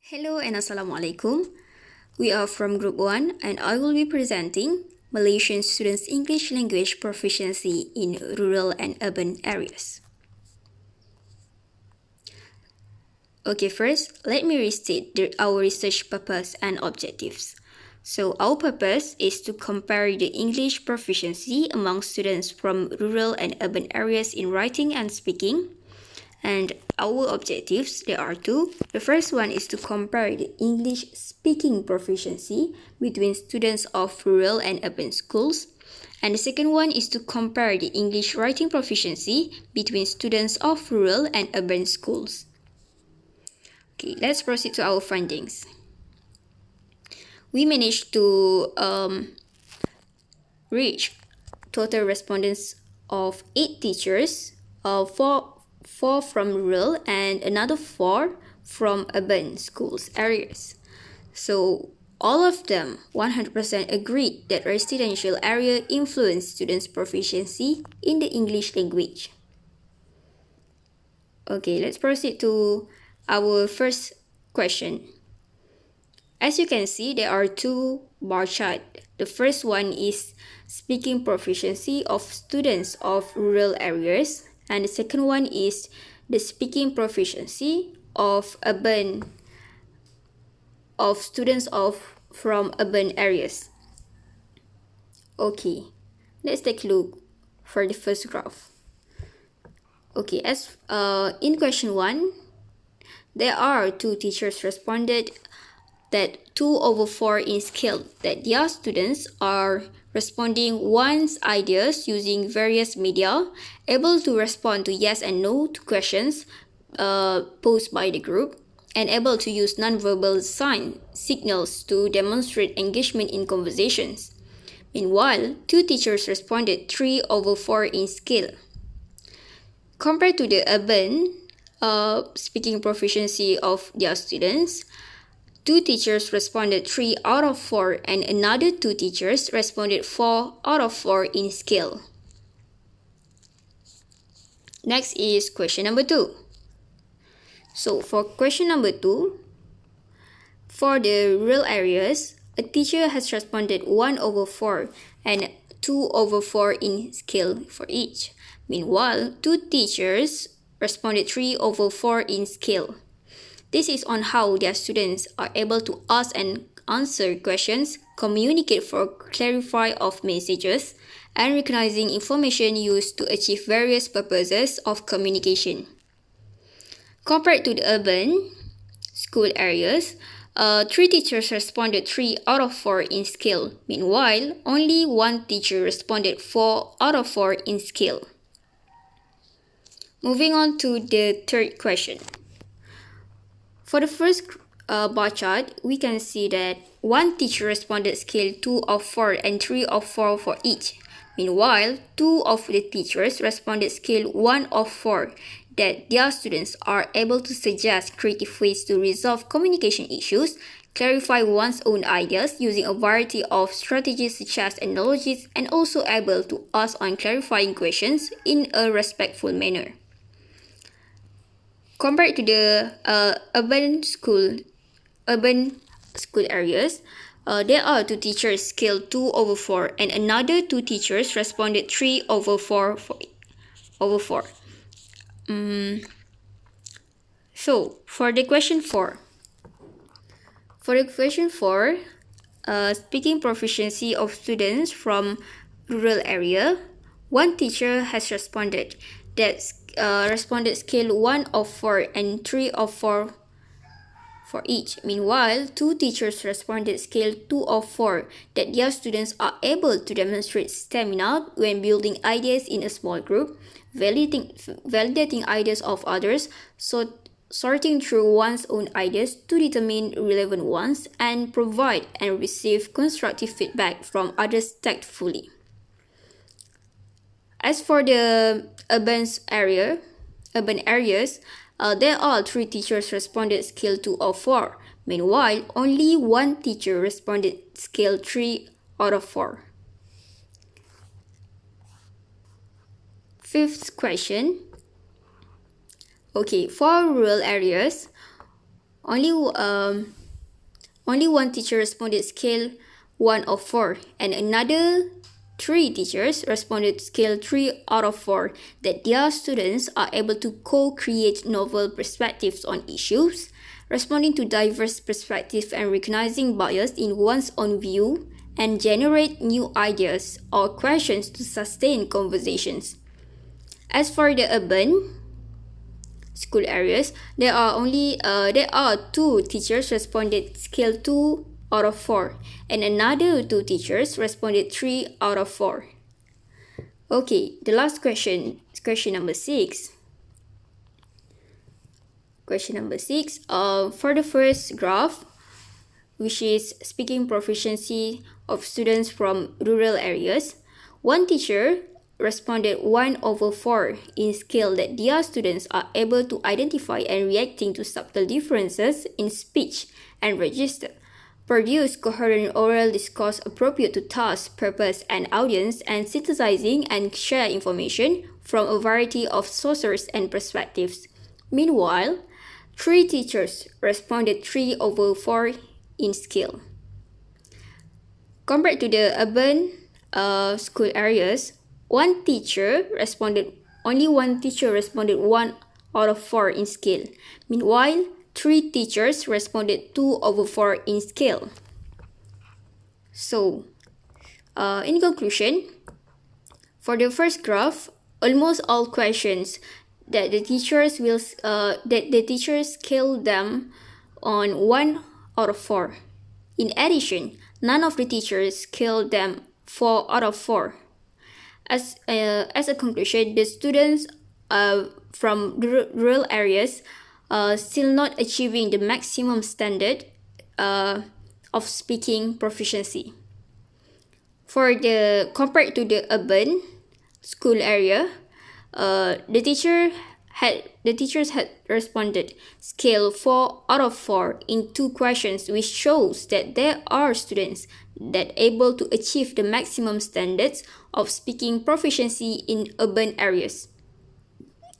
Hello and Assalamualaikum. We are from Group 1 and I will be presenting Malaysian Students English Language Proficiency in Rural and Urban Areas. Okay, first, let me restate our research purpose and objectives. So, our purpose is to compare the English proficiency among students from rural and urban areas in writing and speaking. And our objectives, there are two. The first one is to compare the English speaking proficiency between students of rural and urban schools. And the second one is to compare the English writing proficiency between students of rural and urban schools. Okay, let's proceed to our findings. We managed to reach total respondents of 8 teachers, 4 from rural and another 4 from urban schools areas. So all of them 100% agreed that residential area influenced students' proficiency in the English language. Okay, let's proceed to our first question. As you can see, there are 2 bar charts. The first one is speaking proficiency of students of rural areas, and the second one is the speaking proficiency of students from urban areas. Okay, let's take a look for the first graph. Okay, as in question 1, there are 2 teachers responded that 2/4 in scale, that their students are responding one's ideas using various media, able to respond to yes and no to questions posed by the group, and able to use nonverbal signals to demonstrate engagement in conversations. Meanwhile, 2 teachers responded 3/4 in scale. Compared to the urban speaking proficiency of their students, 2 teachers responded 3/4 and another 2 teachers responded 4/4 in scale. Next is question number 2. So for question number 2, for the rural areas, a teacher has responded 1/4 and 2/4 in scale for each. Meanwhile, 2 teachers responded 3/4 in scale. This is on how their students are able to ask and answer questions, communicate for clarify of messages, and recognizing information used to achieve various purposes of communication. Compared to the urban school areas, 3 teachers responded 3/4 in scale. Meanwhile, only 1 teacher responded 4/4 in scale. Moving on to the third question. For the first bar chart, we can see that 1 teacher responded scale 2/4 and 3/4 for each. Meanwhile, 2 of the teachers responded scale 1/4, that their students are able to suggest creative ways to resolve communication issues, clarify one's own ideas using a variety of strategies such as analogies, and also able to ask on clarifying questions in a respectful manner. Compared to the urban school areas, there are 2 teachers scale 2/4 and another 2 teachers responded 3/4 over 4. So for the question 4. For the question 4, speaking proficiency of students from rural area, 1 teacher has responded responded scale 1/4 and 3/4 for each. Meanwhile, 2 teachers responded scale 2/4, that their students are able to demonstrate stamina when building ideas in a small group, validating ideas of others, sorting through one's own ideas to determine relevant ones, and provide and receive constructive feedback from others tactfully. As for the urban areas, there are 3 teachers responded scale 2/4. Meanwhile, only 1 teacher responded scale 3/4. Fifth question. Okay, for rural areas, only one teacher responded scale 1 of 4, and another 3 teachers responded scale 3 out of 4, that their students are able to co-create novel perspectives on issues, responding to diverse perspectives and recognizing bias in one's own view, and generate new ideas or questions to sustain conversations. As for the urban school areas, there are 2 teachers responded scale 2 out of 4, and another 2 teachers responded 3 out of 4. Okay, the last question number 6. Question number 6. For the first graph, which is speaking proficiency of students from rural areas, one teacher responded 1 over 4 in scale that their students are able to identify and reacting to subtle differences in speech and register, produce coherent oral discourse appropriate to task, purpose, and audience, and synthesizing and share information from a variety of sources and perspectives. Meanwhile, 3 teachers responded 3 over 4 in scale. Compared to the urban school areas, only one teacher responded 1 out of 4 in scale. Meanwhile, 3 teachers responded 2 over 4 in scale. So, in conclusion, for the first graph, almost all questions that the teachers scale them on 1 out of 4. In addition, none of the teachers scaled them 4 out of 4. As a conclusion, the students from rural areas still not achieving the maximum standard of speaking proficiency. Compared to the urban school area, the teachers had responded scale 4 out of 4 in 2 questions, which shows that there are students that able to achieve the maximum standards of speaking proficiency in urban areas.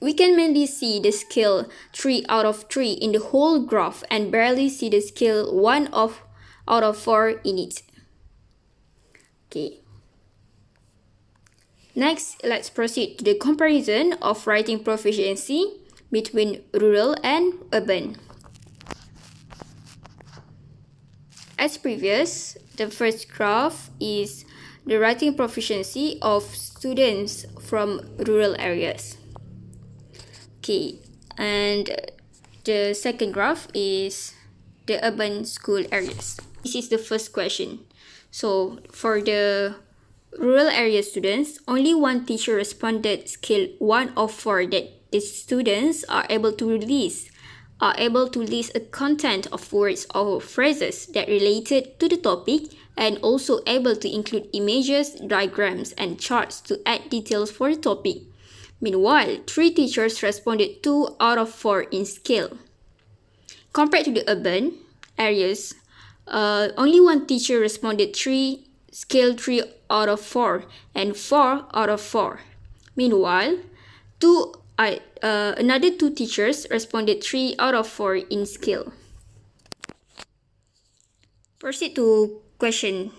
We can mainly see the scale 3 out of 3 in the whole graph and barely see the scale 1 out of 4 in it. Okay. Next, let's proceed to the comparison of writing proficiency between rural and urban. As previous, the first graph is the writing proficiency of students from rural areas. Okay, and the second graph is the urban school areas. This is the first question. So, for the rural area students, only one teacher responded scale 1 of 4 that the students are able to list a content of words or phrases that related to the topic, and also able to include images, diagrams, and charts to add details for the topic. Meanwhile, 3 teachers responded 2 out of 4 in scale. Compared to the urban areas, only one teacher responded scale 3 out of 4 and 4 out of 4. Meanwhile, another 2 teachers responded 3 out of 4 in scale. Proceed to question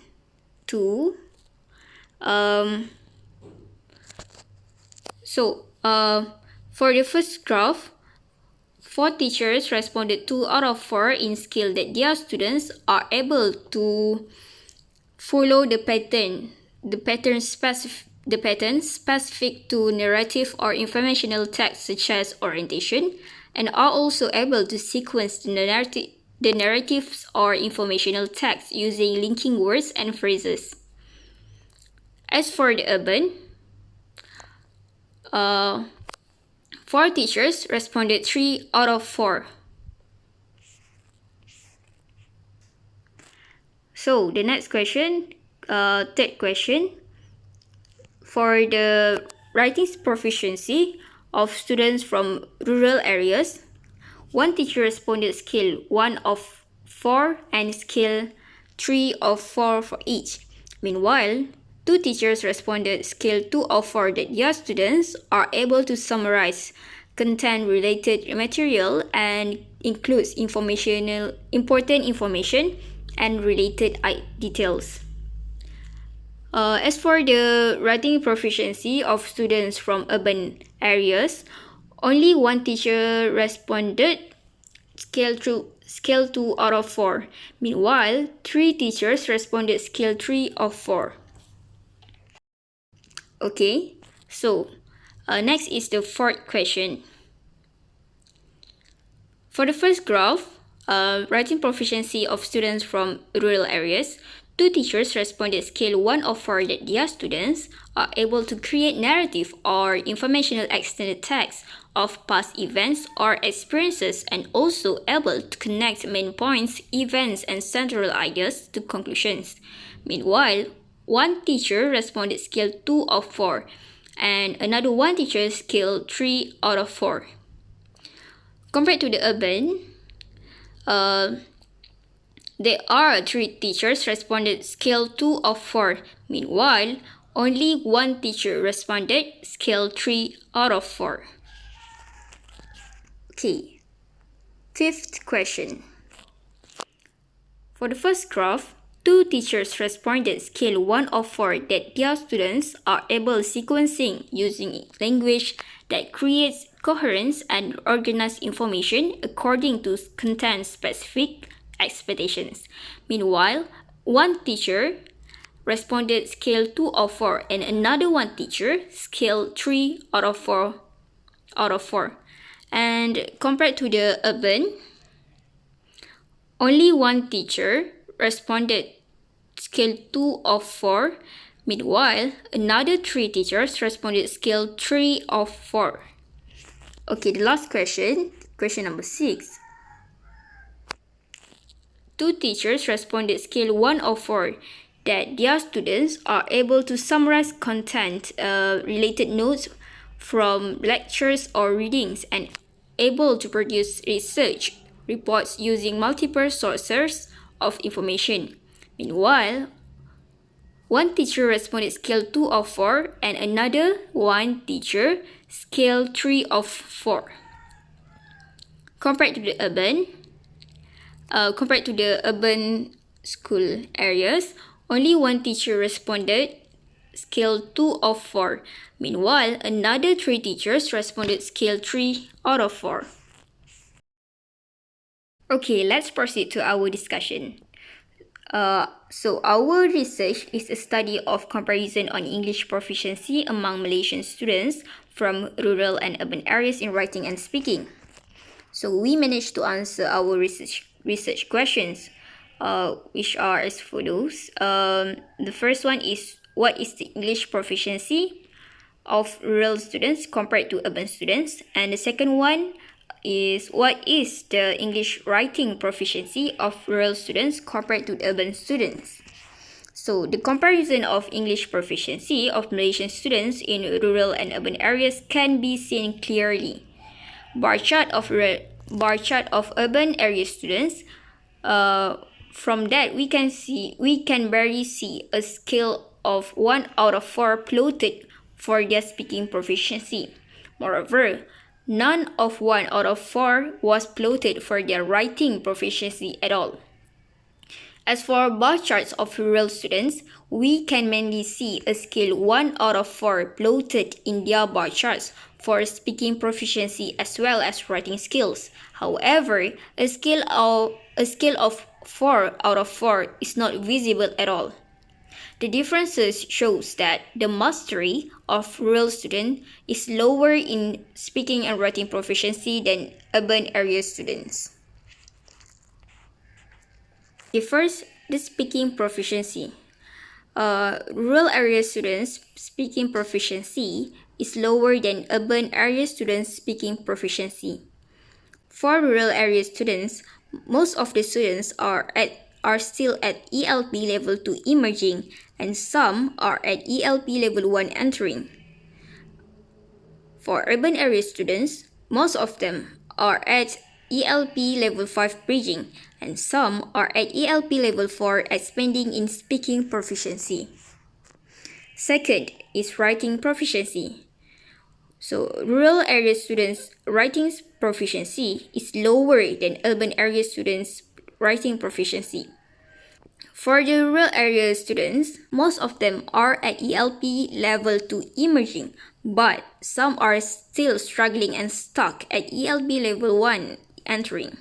2. For the first graph, 4 teachers responded 2 out of 4 in scale that their students are able to follow the pattern specific to narrative or informational text such as orientation, and are also able to sequence the narratives or informational text using linking words and phrases. As for the urban, 4 teachers responded 3 out of 4. So the next question, third question, for the writing proficiency of students from rural areas, one teacher responded scale 1 of 4 and scale 3 of 4 for each. Meanwhile, 2 teachers responded scale 2 of 4 that their students are able to summarize content-related material and includes important information and related details. As for the writing proficiency of students from urban areas, only one teacher responded scale 2 out of 4. Meanwhile, 3 teachers responded scale 3 of 4. Okay, so next is the fourth question. For the first graph, writing proficiency of students from rural areas, 2 teachers responded scale 1 of 4 that their students are able to create narrative or informational extended text of past events or experiences and also able to connect main points, events, and central ideas to conclusions. Meanwhile, 1 teacher responded scale 2 of 4 and another 1 teacher scale 3 out of 4. Compared to the urban, there are 3 teachers responded scale 2 of 4. Meanwhile, only 1 teacher responded scale 3 out of 4. Okay, fifth question. For the first graph, 2 teachers responded scale 1 of 4 that their students are able sequencing using language that creates coherence and organized information according to content-specific expectations. Meanwhile, 1 teacher responded scale 2 of 4 and another 1 teacher scale 3 out of 4. And compared to the urban, only 1 teacher responded scale 2 of 4. Meanwhile, another 3 teachers responded scale 3 of 4. Okay, the last question number 6. 2 teachers responded scale 1 of 4 that their students are able to summarize content related notes from lectures or readings and able to produce research reports using multiple sources of information. Meanwhile, 1 teacher responded scale 2 of 4 and another 1 teacher scale 3 of 4. Compared to the urban school areas, only 1 teacher responded scale 2 of 4. Meanwhile, another 3 teachers responded scale 3 out of 4. Okay, let's proceed to our discussion. So our research is a study of comparison on English proficiency among Malaysian students from rural and urban areas in writing and speaking. So we managed to answer our research questions, which are as follows. The first one is, what is the English proficiency of rural students compared to urban students? And the second one is, what is the English writing proficiency of rural students compared to urban students? So the comparison of English proficiency of Malaysian students in rural and urban areas can be seen clearly. Bar chart of urban area students. From that we can barely see a scale of 1 out of 4 plotted for their speaking proficiency. Moreover, none of 1 out of 4 was plotted for their writing proficiency at all. As for bar charts of rural students, we can mainly see a scale 1 out of 4 plotted in their bar charts for speaking proficiency as well as writing skills. However, a scale of 4 out of 4 is not visible at all. The differences shows that the mastery of rural student is lower in speaking and writing proficiency than urban area students. First, the speaking proficiency. Rural area students' speaking proficiency is lower than urban area students' speaking proficiency. For rural area students, most of the students are still at ELP level 2 emerging, and some are at ELP level 1 entering. For urban area students, most of them are at ELP level 5 bridging, and some are at ELP level 4 expanding in speaking proficiency. Second is writing proficiency. So rural area students' writing proficiency is lower than urban area students' writing proficiency. For the rural area students, most of them are at ELP level 2 emerging, but some are still struggling and stuck at ELP level 1 entering.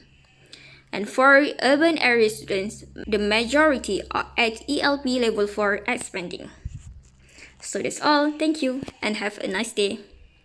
And for urban area students, the majority are at ELP level 4 expanding. So that's all. Thank you and have a nice day.